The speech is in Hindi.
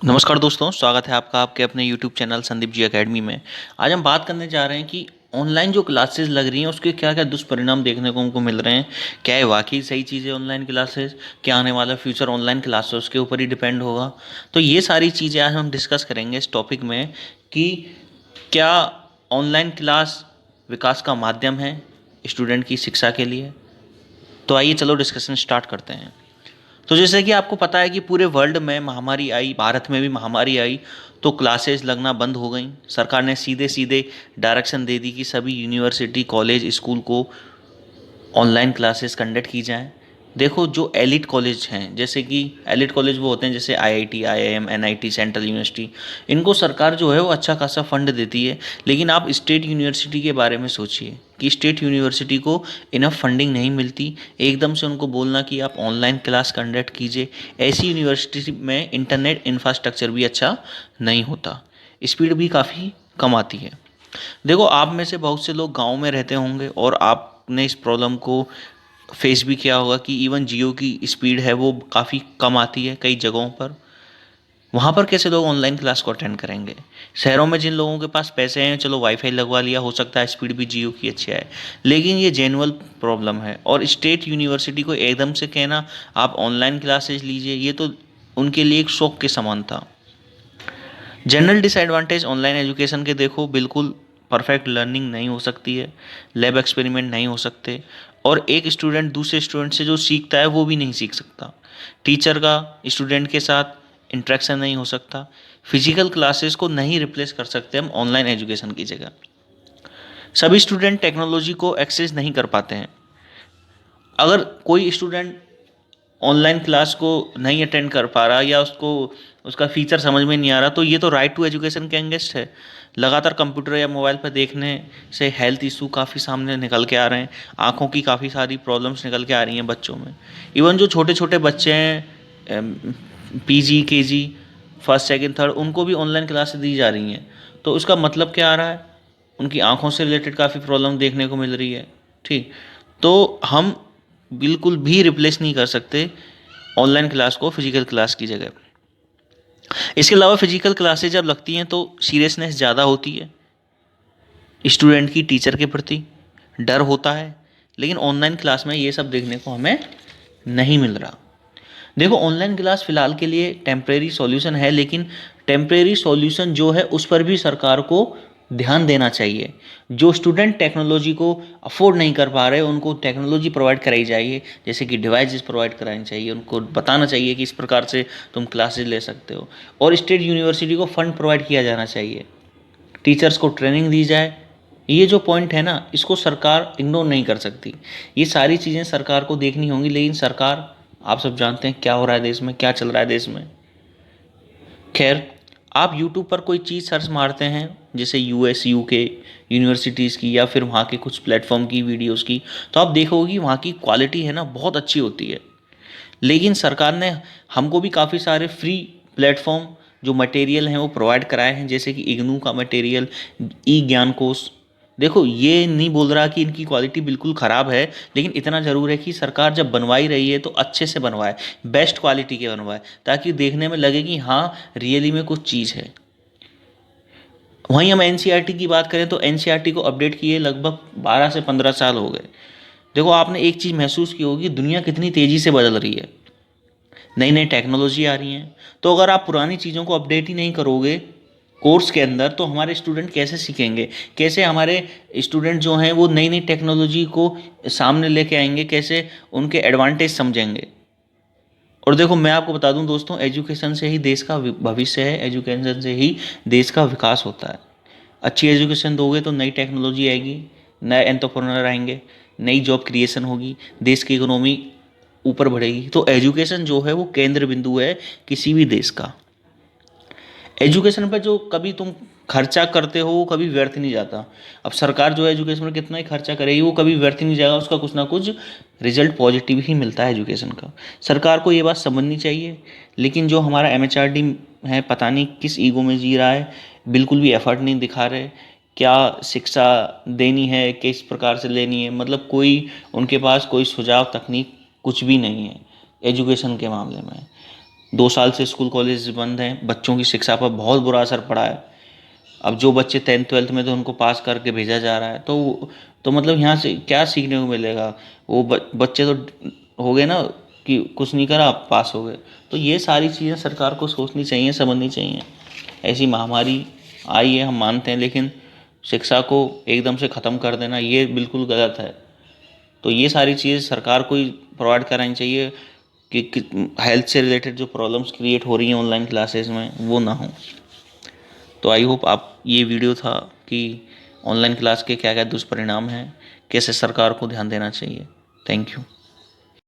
नमस्कार दोस्तों, स्वागत है आपका आपके अपने YouTube channel Sandeep ji academy में। आज हम बात करने जा रहे हैं कि ऑनलाइन जो क्लासेस लग रही हैं उसके क्या क्या दुष्परिणाम देखने को हमको मिल रहे हैं। क्या ये वाकई सही चीज़ है ऑनलाइन क्लासेस? क्या आने वाला फ्यूचर ऑनलाइन क्लासेस के ऊपर ही डिपेंड होगा? तो ये सारी चीज़ें आज हम डिस्कस करेंगे इस टॉपिक में कि क्या ऑनलाइन क्लास विकास का माध्यम है स्टूडेंट की शिक्षा के लिए। तो आइए चलो डिस्कशन स्टार्ट करते हैं। तो जैसे कि आपको पता है कि पूरे वर्ल्ड में महामारी आई, भारत में भी महामारी आई, तो क्लासेस लगना बंद हो गई। सरकार ने सीधे सीधे डायरेक्शन दे दी कि सभी यूनिवर्सिटी कॉलेज स्कूल को ऑनलाइन क्लासेस कंडक्ट की जाएं। देखो, जो एलिट कॉलेज हैं, जैसे कि एलिट कॉलेज वो होते हैं जैसे IIT, IIM, NIT, central university, इनको सरकार जो है वो अच्छा खासा फंड देती है। लेकिन आप स्टेट यूनिवर्सिटी के बारे में सोचिए कि स्टेट यूनिवर्सिटी को इनफ फंडिंग नहीं मिलती। एकदम से उनको बोलना कि आप ऑनलाइन क्लास कंडक्ट कीजिए। ऐसी यूनिवर्सिटी में इंटरनेट इंफ्रास्ट्रक्चर भी अच्छा नहीं होता, स्पीड भी काफ़ी कम आती है। देखो, आप में से बहुत से लोग गांव में रहते होंगे और आपने इस प्रॉब्लम को फेस भी किया होगा कि इवन जियो की स्पीड है वो काफ़ी कम आती है कई जगहों पर। वहाँ पर कैसे लोग ऑनलाइन क्लास को अटेंड करेंगे? शहरों में जिन लोगों के पास पैसे हैं, चलो वाईफाई लगवा लिया, हो सकता है स्पीड भी जियो की अच्छी आए। लेकिन ये जेन्युइन प्रॉब्लम है, और स्टेट यूनिवर्सिटी को एकदम से कहना आप ऑनलाइन क्लासेज लीजिए, ये तो उनके लिए एक शौक के समान था। जनरल डिसएडवांटेज ऑनलाइन एजुकेशन के देखो, बिल्कुल परफेक्ट लर्निंग नहीं हो सकती है, लैब एक्सपेरिमेंट नहीं हो सकते, और एक स्टूडेंट दूसरे स्टूडेंट से जो सीखता है वो भी नहीं सीख सकता। टीचर का स्टूडेंट के साथ इंटरेक्शन नहीं हो सकता। फिजिकल क्लासेस को नहीं रिप्लेस कर सकते हम ऑनलाइन एजुकेशन की जगह। सभी स्टूडेंट टेक्नोलॉजी को एक्सेस नहीं कर पाते हैं। अगर कोई स्टूडेंट ऑनलाइन क्लास को नहीं अटेंड कर पा रहा या उसको उसका फीचर समझ में नहीं आ रहा, तो ये तो राइट टू एजुकेशन के अगेंस्ट है। लगातार कंप्यूटर या मोबाइल पर देखने से हेल्थ इशू काफ़ी सामने निकल के आ रहे हैं। आँखों की काफ़ी सारी प्रॉब्लम्स निकल के आ रही हैं बच्चों में। इवन जो छोटे छोटे बच्चे हैं, PG KG, first second third, उनको भी ऑनलाइन क्लासेस दी जा रही हैं। तो उसका मतलब क्या आ रहा है? उनकी आँखों से रिलेटेड काफ़ी प्रॉब्लम देखने को मिल रही है। ठीक, तो हम बिल्कुल भी रिप्लेस नहीं कर सकते ऑनलाइन क्लास को फिजिकल क्लास की जगह। इसके अलावा फिजिकल क्लासेज जब लगती हैं तो सीरियसनेस ज़्यादा होती है, स्टूडेंट की टीचर के प्रति डर होता है। लेकिन ऑनलाइन क्लास में ये सब देखने को हमें नहीं मिल रहा। देखो, ऑनलाइन क्लास फिलहाल के लिए टेम्परेरी सॉल्यूशन है, लेकिन टेम्परेरी सॉल्यूशन जो है उस पर भी सरकार को ध्यान देना चाहिए। जो स्टूडेंट टेक्नोलॉजी को अफोर्ड नहीं कर पा रहे, उनको टेक्नोलॉजी प्रोवाइड कराई जाइए, जैसे कि डिवाइसेस प्रोवाइड करानी चाहिए। उनको बताना चाहिए कि इस प्रकार से तुम क्लासेस ले सकते हो, और स्टेट यूनिवर्सिटी को फंड प्रोवाइड किया जाना चाहिए। टीचर्स को ट्रेनिंग दी जाए। ये जो पॉइंट है ना, इसको सरकार इग्नोर नहीं कर सकती। ये सारी चीज़ें सरकार को देखनी होंगी, लेकिन सरकार, आप सब जानते हैं क्या हो रहा है देश में, क्या चल रहा है देश में। खैर, आप यूट्यूब पर कोई चीज़ सर्च मारते हैं, जैसे यूएस यूके यूनिवर्सिटीज़ की या फिर वहाँ के कुछ प्लेटफॉर्म की वीडियोस की, तो आप देखोगे वहाँ की क्वालिटी है ना बहुत अच्छी होती है। लेकिन सरकार ने हमको भी काफ़ी सारे फ्री प्लेटफॉर्म जो मटेरियल हैं वो प्रोवाइड कराए हैं, जैसे कि इग्नू का मटेरियल, ई ज्ञान कोश। देखो, ये नहीं बोल रहा कि इनकी क्वालिटी बिल्कुल ख़राब है, लेकिन इतना ज़रूर है कि सरकार जब बनवाई रही है तो अच्छे से बनवाए, बेस्ट क्वालिटी के बनवाए, ताकि देखने में लगे कि हाँ रियली में कुछ चीज़ है। वहीं हम एनसीईआरटी की बात करें तो एनसीईआरटी को अपडेट किए लगभग 12 से 15 साल हो गए। देखो, आपने एक चीज़ महसूस की होगी, दुनिया कितनी तेज़ी से बदल रही है, नई नई टेक्नोलॉजी आ रही हैं। तो अगर आप पुरानी चीज़ों को अपडेट ही नहीं करोगे कोर्स के अंदर, तो हमारे स्टूडेंट कैसे सीखेंगे? कैसे हमारे स्टूडेंट जो हैं वो नई नई टेक्नोलॉजी को सामने लेके आएंगे? कैसे उनके एडवांटेज समझेंगे? और देखो, मैं आपको बता दूं दोस्तों, एजुकेशन से ही देश का भविष्य है, एजुकेशन से ही देश का विकास होता है। अच्छी एजुकेशन दोगे तो नई टेक्नोलॉजी आएगी, नए एंटरप्रेन्योर आएंगे, नई जॉब क्रिएशन होगी, देश की इकोनॉमी ऊपर बढ़ेगी। तो एजुकेशन जो है वो केंद्र बिंदु है किसी भी देश का। एजुकेशन पे जो कभी तुम खर्चा करते हो वो कभी व्यर्थ नहीं जाता। अब सरकार जो है एजुकेशन में कितना ही खर्चा करेगी वो कभी व्यर्थ नहीं जाएगा, उसका कुछ ना कुछ रिजल्ट पॉजिटिव ही मिलता है एजुकेशन का। सरकार को ये बात समझनी चाहिए। लेकिन जो हमारा एमएचआरडी है, पता नहीं किस ईगो में जी रहा है, बिल्कुल भी एफर्ट नहीं दिखा रहे। क्या शिक्षा देनी है, किस प्रकार से लेनी है, मतलब कोई उनके पास कोई सुझाव तकनीक कुछ भी नहीं है एजुकेशन के मामले में। 2 साल से स्कूल कॉलेज बंद हैं, बच्चों की शिक्षा पर बहुत बुरा असर पड़ा है। अब जो बच्चे 10th 12th में तो उनको पास करके भेजा जा रहा है, तो मतलब यहाँ से क्या सीखने को मिलेगा? वो बच्चे तो हो गए ना कि कुछ नहीं करा पास हो गए। तो ये सारी चीज़ें सरकार को सोचनी चाहिए, समझनी चाहिए। ऐसी महामारी आई है हम मानते हैं, लेकिन शिक्षा को एकदम से ख़त्म कर देना ये बिल्कुल गलत है। तो ये सारी चीज़ें सरकार को ही प्रोवाइड करानी चाहिए कि हेल्थ से रिलेटेड जो प्रॉब्लम्स क्रिएट हो रही हैं ऑनलाइन क्लासेस में वो ना हो। तो आई होप आप ये वीडियो था कि ऑनलाइन क्लास के क्या क्या दुष्परिणाम हैं, कैसे सरकार को ध्यान देना चाहिए। Thank you.